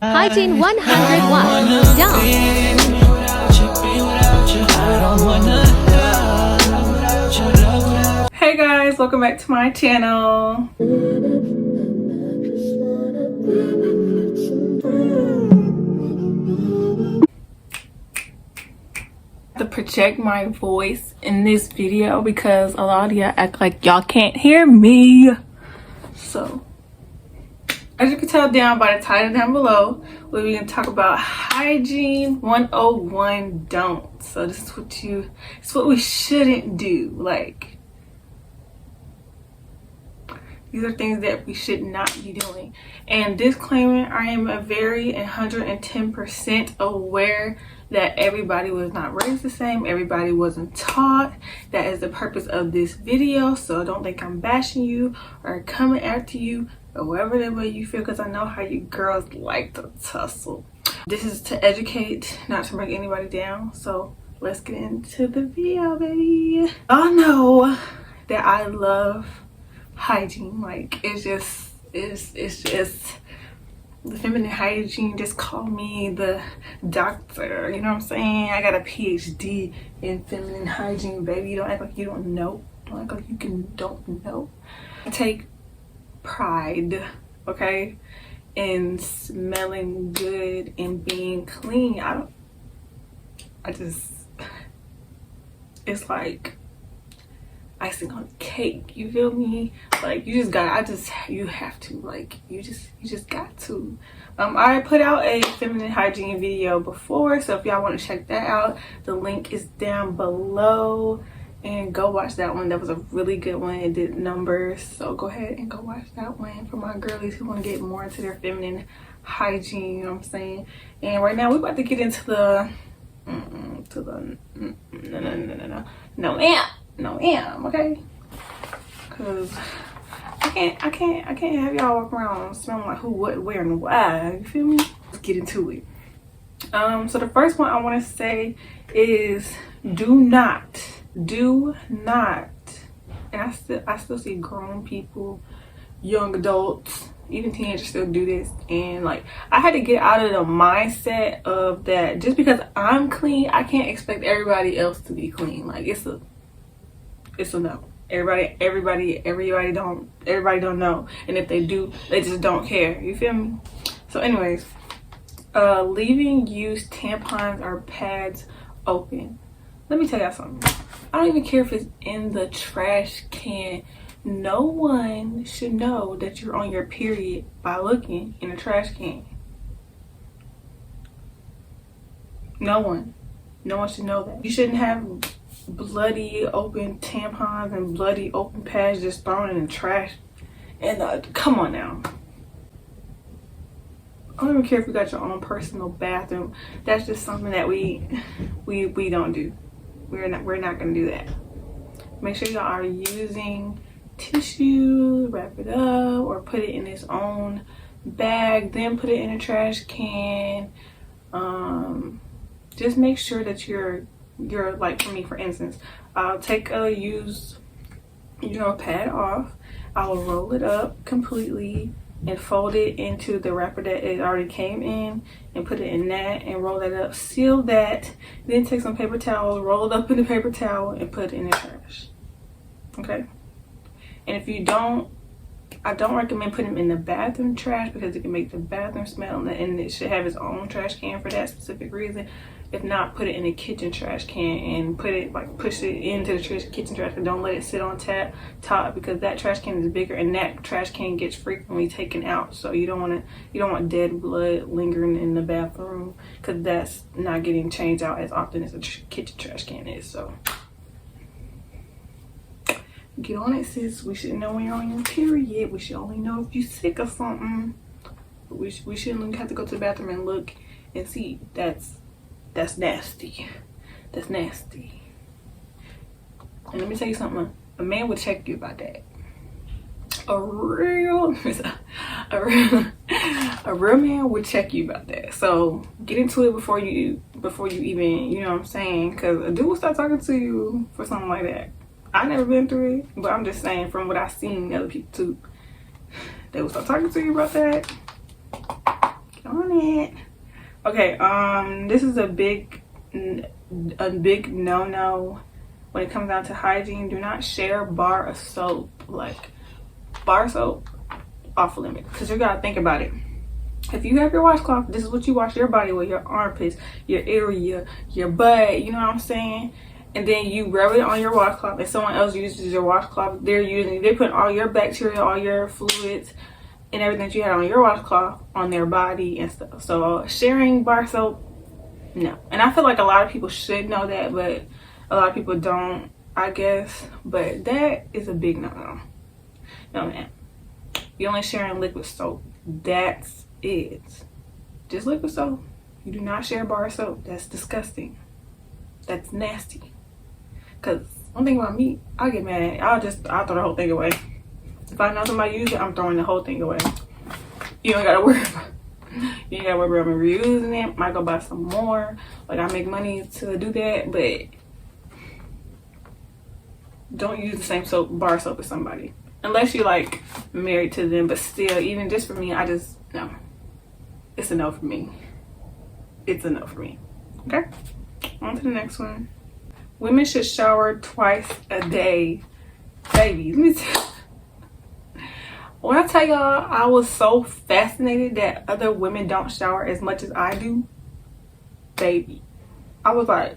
Hygiene 100 watts. Dumb. Hey guys, welcome back to my channel. To project my voice in this video because a lot of y'all act like y'all can't hear me. So as you can tell down by the title down below, we're going to talk about hygiene 101 don't. So this is what we shouldn't do. Like, these are things that we should not be doing. And disclaimer, I am a very 110% aware that everybody was not raised the same, everybody wasn't taught. That is the purpose of this video, so don't think I'm bashing you or coming after you or whatever the way you feel, because I know how you girls like to tussle. This is to educate, not to bring anybody down. So let's get into the video, baby. Y'all know that I love hygiene. Like, it's just the feminine hygiene. Just call me the doctor, you know what I'm saying? I got a PhD in feminine hygiene, baby. Don't act like you don't know. Don't act like you don't know. I take pride, okay, in smelling good and being clean. It's like icing on cake, you feel me? Like, you just got to. I put out a feminine hygiene video before, so if y'all want to check that out, the link is down below and go watch that one. That was a really good one. It did numbers, so go ahead and go watch that one for my girlies who want to get more into their feminine hygiene, you know what I'm saying? And right now we're about to get into the no ma'am, okay? Because I can't have y'all walk around smelling like who, what, where, and why. You feel me? Let's get into it. So the first one I want to say is do not, and I still see grown people, young adults, even teenagers still do this. And like, I had to get out of the mindset of that just because I'm clean, I can't expect everybody else to be clean. Like, it's a no. Everybody don't know, and if they do, they just don't care. You feel me? So anyways, leaving used tampons or pads open. Let me tell y'all something. I don't even care if it's in the trash can. No one should know that you're on your period by looking in a trash can. No one should know that. You shouldn't have bloody open tampons and bloody open pads just thrown in the trash. And come on now. I don't even care if you got your own personal bathroom. That's just something that we don't do. We're not gonna do that. Make sure y'all are using tissue, wrap it up, or put it in its own bag, then put it in a trash can. Just make sure that you're like, for me, for instance, I'll take a used pad off, I'll roll it up completely and fold it into the wrapper that it already came in and put it in that and roll that up, seal that, then take some paper towel, roll it up in the paper towel and put it in the trash. Okay? And if you don't, I don't recommend putting them in the bathroom trash because it can make the bathroom smell, and it should have its own trash can for that specific reason. If not, put it in a kitchen trash can and push it into the kitchen trash, and don't let it sit on top because that trash can is bigger and that trash can gets frequently taken out. So you don't want dead blood lingering in the bathroom because that's not getting changed out as often as a kitchen trash can is. So get on it, sis. We shouldn't know when you're on your period. We should only know if you're sick or something. But we shouldn't have to go to the bathroom and look and see. That's nasty. That's nasty. And let me tell you something. A man would check you about that. A real man would check you about that. So get into it before you even, you know what I'm saying? Because a dude will start talking to you for something like that. I never been through it, but I'm just saying from what I've seen other people too, they will start talking to you about that. on it. Okay, this is a big no-no when it comes down to hygiene. Do not share bar of soap. Like, bar soap, off limit. Because you gotta think about it. If you have your washcloth, this is what you wash your body with: your armpits, your area, your butt, you know what I'm saying? And then you rub it on your washcloth, and someone else uses your washcloth. They put all your bacteria, all your fluids, and everything that you had on your washcloth on their body and stuff. So sharing bar soap, no. And I feel like a lot of people should know that, but a lot of people don't, I guess. But that is a big no-no. No, man. You're only sharing liquid soap. That's it. Just liquid soap. You do not share bar soap. That's disgusting. That's nasty. Because one thing about me, I get mad. I'll throw the whole thing away. If I know somebody use it, I'm throwing the whole thing away. You don't gotta worry about You ain't gotta worry about me reusing it. Might go buy some more. Like, I make money to do that, but don't use the same bar soap as somebody. Unless you're like married to them, but still, even just for me, no. It's a no for me. It's a no for me. Okay? On to the next one. Women should shower twice a day. Baby, let me tell you. When I tell y'all, I was so fascinated that other women don't shower as much as I do. Baby, I was like,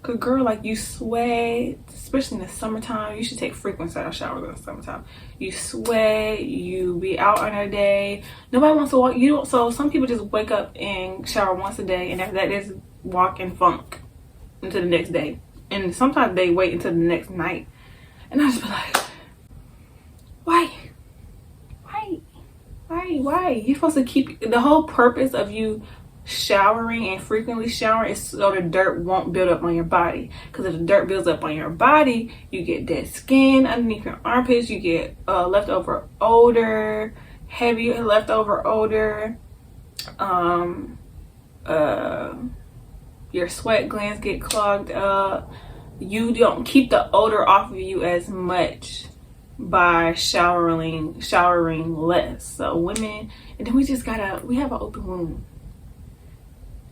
good girl, like, you sweat, especially in the summertime. You should take frequent showers in the summertime. You sweat, you be out on a day. Nobody wants to walk. So some people just wake up and shower once a day, and after that, they just walk and funk into the next day. And sometimes they wait until the next night. And I just be like, why? You're supposed to keep, the whole purpose of you showering and frequently showering is so the dirt won't build up on your body. Because if the dirt builds up on your body, you get dead skin underneath your armpits. You get leftover odor, heavy leftover odor. Your sweat glands get clogged up. You don't keep the odor off of you as much by showering less. So women, and then we have an open wound.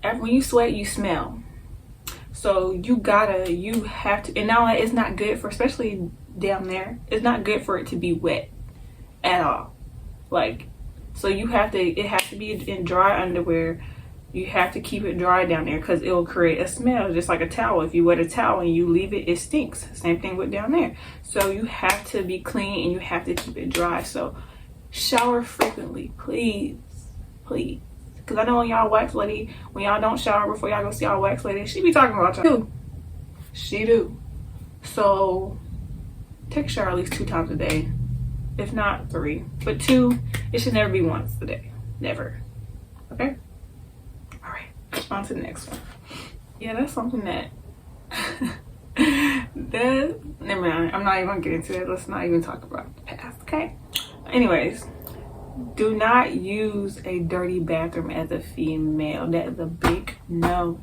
When you sweat, you smell. So you have to, and now it's not good for, especially down there, it's not good for it to be wet at all. Like, so it has to be in dry underwear. You have to keep it dry down there because it will create a smell, just like a towel. If you wet a towel and you leave it, it stinks. Same thing with down there. So you have to be clean and you have to keep it dry. So shower frequently, please. Because I know when y'all wax lady, when y'all don't shower before y'all go see y'all wax lady, she be talking about y'all. She do. So take a shower at least 2 times a day. If not 3. But 2, it should never be once a day. Never. Okay? On to the next one. Yeah, that's something that never mind. I'm not even gonna get into that. Let's not even talk about the past, okay? Anyways, do not use a dirty bathroom as a female. That is a big no.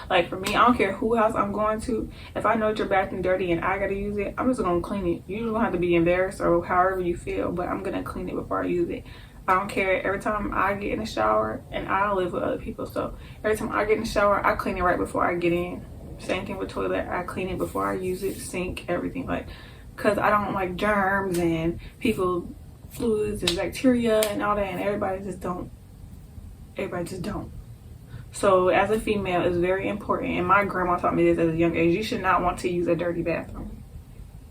Like, for me, I don't care who house I'm going to. If I know your bathroom dirty and I gotta use it, I'm just gonna clean it. You don't have to be embarrassed or however you feel, but I'm gonna clean it before I use it. I don't care. Every time I get in the shower, and I live with other people, so every time I get in the shower, I clean it right before I get in. Same thing with toilet. I clean it before I use it, sink, everything. Like, because I don't like germs and people fluids and bacteria and all that, and everybody just don't. So as a female, it's very important, and my grandma taught me this at a young age. You should not want to use a dirty bathroom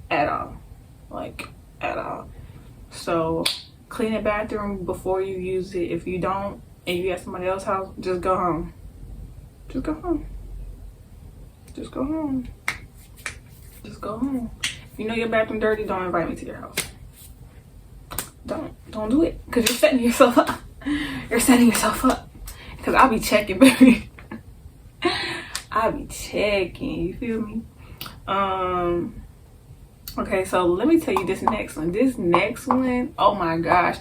at all. Like, at all. So clean the bathroom before you use it. If you don't, and you at somebody else's house, just go home. Just go home. If you know your bathroom dirty, don't invite me to your house. Don't do it, because you're setting yourself up. Because I'll be checking, baby. I'll be checking, you feel me? Okay, so let me tell you this next one. Oh my gosh,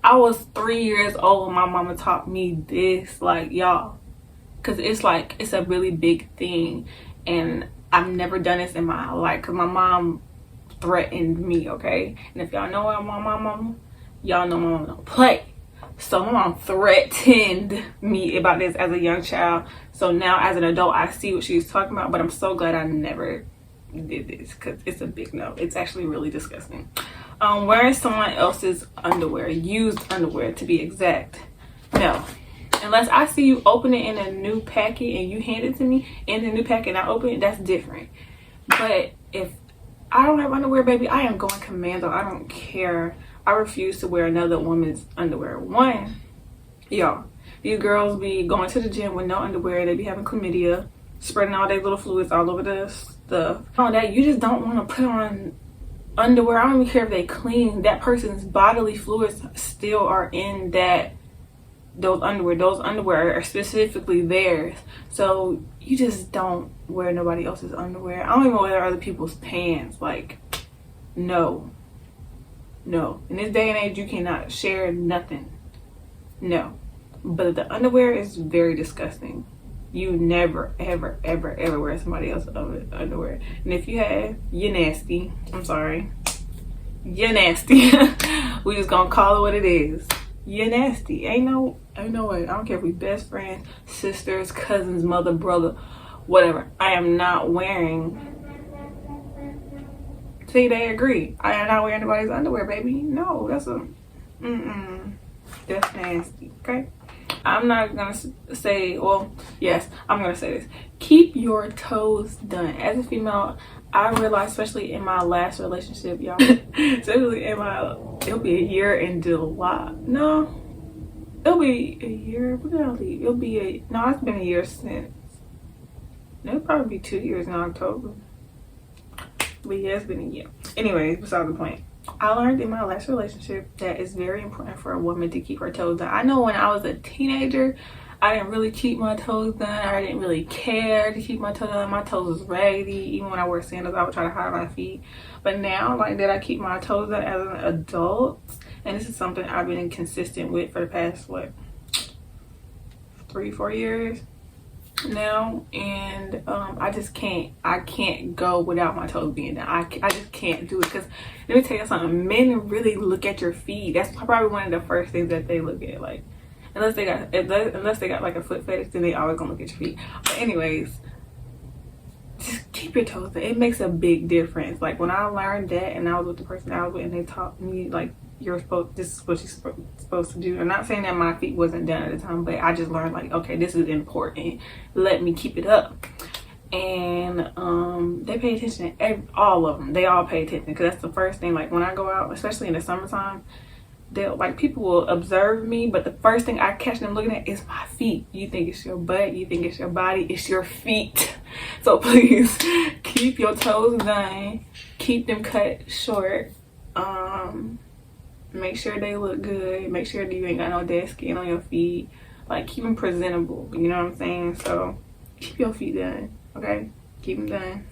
I was 3 years old when my mama taught me this. Like, y'all, because it's a really big thing, and I've never done this in my life because my mom threatened me. Okay, and if y'all know my mama, y'all know my mama don't play. So my mom threatened me about this as a young child. So now as an adult, I see what she's talking about, but I'm so glad I never did this because it's a big no. It's actually really disgusting. Wearing someone else's underwear, used underwear to be exact. No. Unless I see you open it in a new packet and you hand it to me in the new packet and I open it, that's different. But if I don't have underwear, baby, I am going commando. I don't care. I refuse to wear another woman's underwear. One, y'all, these girls be going to the gym with no underwear. They be having chlamydia, spreading all their little fluids all over the stuff. On that, you just don't want to put on underwear. I don't even care if they clean. That person's bodily fluids still are in those underwear. Those underwear are specifically theirs. So you just don't wear nobody else's underwear. I don't even wear other people's pants. Like, no. In this day and age, you cannot share nothing. No. But the underwear is very disgusting. You never, ever, ever, ever wear somebody else's underwear. And if you have, you're nasty. I'm sorry. You're nasty. We just gonna call it what it is. You're nasty. Ain't no way. I don't care if we best friends, sisters, cousins, mother, brother, whatever. I am not wearing. See, they agree. I am not wearing anybody's underwear, baby. No, that's that's nasty. Okay. I'm not gonna say. Well, yes, I'm gonna say this. Keep your toes done. As a female, I realized, especially in my last relationship, y'all, especially it'll be a year in July. No, it'll be a year. What did I leave? It's been a year since. It'll probably be 2 years in October. But yeah, it's been a year. Anyways, beside the point. I learned in my last relationship that it's very important for a woman to keep her toes done. I know when I was a teenager, I didn't really keep my toes done. I didn't really care to keep my toes done. My toes was raggedy. Even when I wore sandals, I would try to hide my feet. But now, like that, I keep my toes done as an adult. And this is something I've been consistent with for the past, 3-4 years now. And I can't go without my toes being done. I just can't do it. Because let me tell you something, men really look at your feet. That's probably one of the first things that they look at. Like, unless they got like a foot fetish, then they always gonna look at your feet. But anyways, just keep your toes done. It makes a big difference. Like when I learned that and I was with the person I was with and they taught me like, this is what you're supposed to do. I'm not saying that my feet wasn't done at the time, but I just learned like, okay, this is important. Let me keep it up. And they pay attention to all of them. They all pay attention because that's the first thing. Like when I go out, especially in the summertime, people will observe me, but the first thing I catch them looking at is my feet. You think it's your butt, you think it's your body, it's your feet. So please keep your toes done, keep them cut short. Make sure they look good. Make sure that you ain't got no dead skin on your feet. Like, keep them presentable. You know what I'm saying? So, keep your feet done. Okay? Keep them done.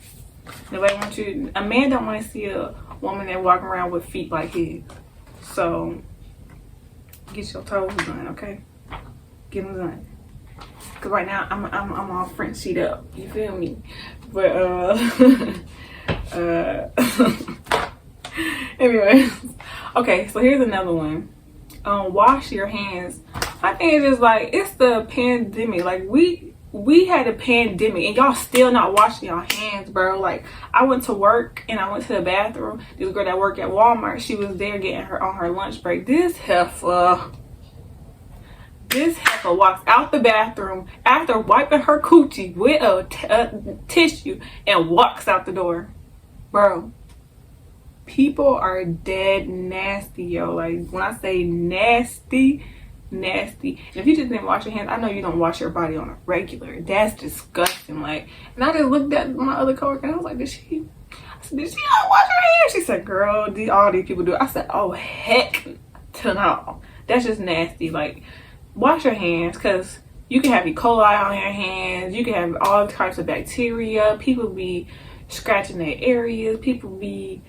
Nobody wants you. A man don't want to see a woman that walking around with feet like his. So, get your toes done. Okay? Get them done. Cause right now I'm all French sheet up. You feel me? But anyway. Okay, so here's another one. Wash your hands. I think it's just like, it's the pandemic. Like we had a pandemic and y'all still not washing your hands, bro. Like I went to work and I went to the bathroom. This girl that worked at Walmart, she was there getting her on her lunch break. This heifer walks out the bathroom after wiping her coochie with a tissue and walks out the door, bro. People are dead nasty, yo. Like when I say nasty. And if you just didn't wash your hands, I know you don't wash your body on a regular. That's disgusting. Like, and I just looked at my other coworker and I was like, did she not wash her hands? She said, girl, all these people do it. I said, oh heck to no. That's just nasty. Like, wash your hands, because you can have E. coli on your hands. You can have all types of bacteria. People be scratching their areas. People be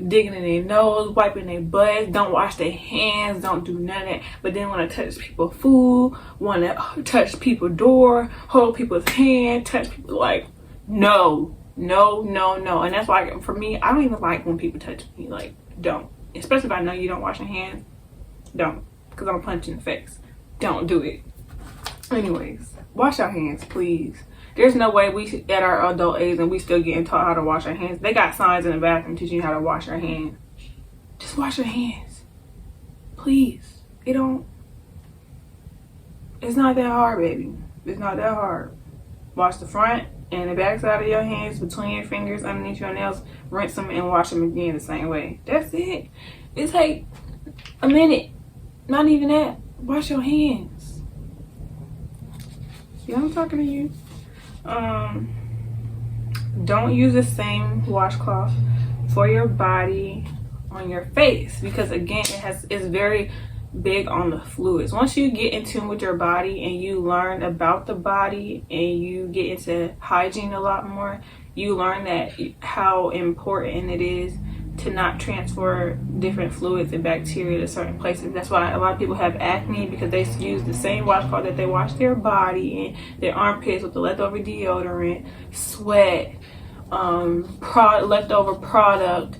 digging in their nose, wiping their butts, don't wash their hands, don't do none of that. But then want to touch people's food, want to touch people's door, hold people's hand, touch people. Like, no. And that's why, for me, I don't even like when people touch me. Like, don't. Especially if I know you don't wash your hands. Don't. because I'm punching in the face. Don't do it. Anyways, wash our hands, please. There's no way we at our adult age and we still getting taught how to wash our hands. They got signs in the bathroom teaching you how to wash your hands. Just wash your hands, please. It's not that hard, baby. It's not that hard. Wash the front and the back side of your hands, between your fingers, underneath your nails. Rinse them and wash them again the same way. That's it. It take a minute. Not even that. Wash your hands. Yeah, I'm talking to you. Don't use the same washcloth for your body on your face, because again, it's very big on the fluids. Once you get in tune with your body and you learn about the body and you get into hygiene a lot more, you learn that how important it is to not transfer different fluids and bacteria to certain places. That's why a lot of people have acne, because they use the same washcloth that they wash their body and their armpits with the leftover deodorant, sweat, leftover product.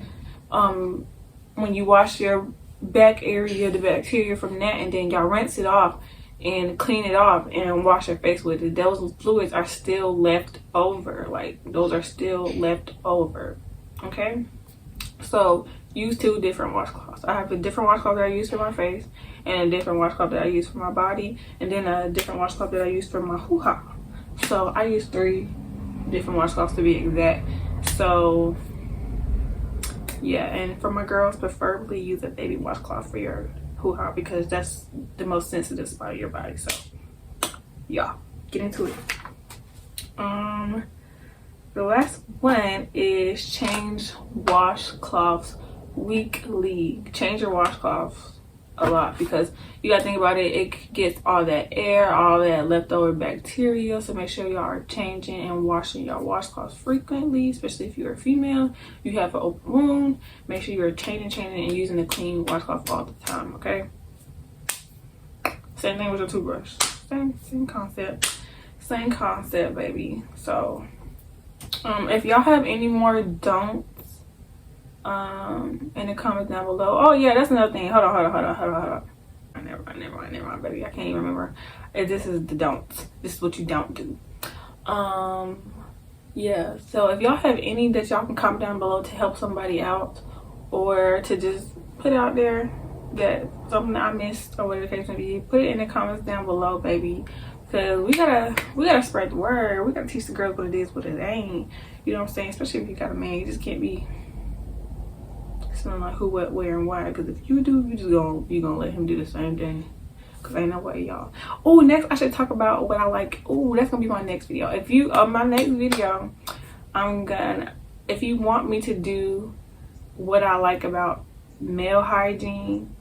When you wash your back area, the bacteria from that, and then y'all rinse it off and clean it off and wash your face with it, those fluids are still left over. Like, those are still left over. Okay, so use 2 different washcloths. I have a different washcloth that I use for my face, and a different washcloth that I use for my body, and then a different washcloth that I use for my hoo-ha. So I use 3 different washcloths to be exact. So yeah, and for my girls, preferably use a baby washcloth for your hoo-ha, because that's the most sensitive spot of your body. So yeah, get into it. The last one is change washcloths weekly. Change your washcloths a lot, because you gotta think about it, it gets all that air, all that leftover bacteria. So make sure y'all are changing and washing your washcloths frequently, especially if you're a female, you have an open wound. Make sure you're changing and using a clean washcloth all the time. Okay, same thing with your toothbrush. Same concept, baby. So if y'all have any more don'ts in the comments down below. Oh yeah, that's another thing. Hold on. Never mind, baby. I can't even remember. This is the don'ts. This is what you don't do. Yeah, so if y'all have any that y'all can comment down below to help somebody out, or to just put out there that something I missed, or whatever the case may be, put it in the comments down below, baby. Because we gotta spread the word. We gotta teach the girls what it is, what it ain't. You know what I'm saying? Especially if you got a man, you just can't be smelling like who, what, where, and why. Because if you do, you gonna let him do the same thing. Because ain't no way, y'all. Oh, next I should talk about what I like. Oh, that's gonna be my next video. If you my next video, if you want me to do what I like about male hygiene,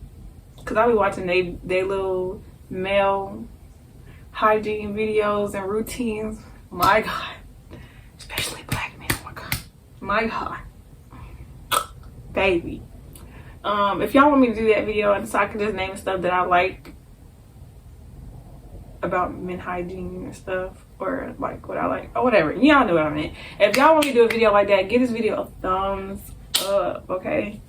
because I'll be watching they little male hygiene videos and routines. My God, especially black men. Oh my God, baby. If y'all want me to do that video, and so I can just name stuff that I like about men hygiene and stuff, or like what I like, or whatever, y'all know what I mean. If y'all want me to do a video like that, give this video a thumbs up. Okay,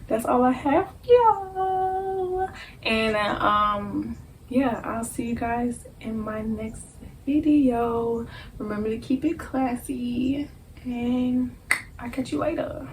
that's all I have, y'all. And yeah, I'll see you guys in my next video. Remember to keep it classy, and I'll catch you later.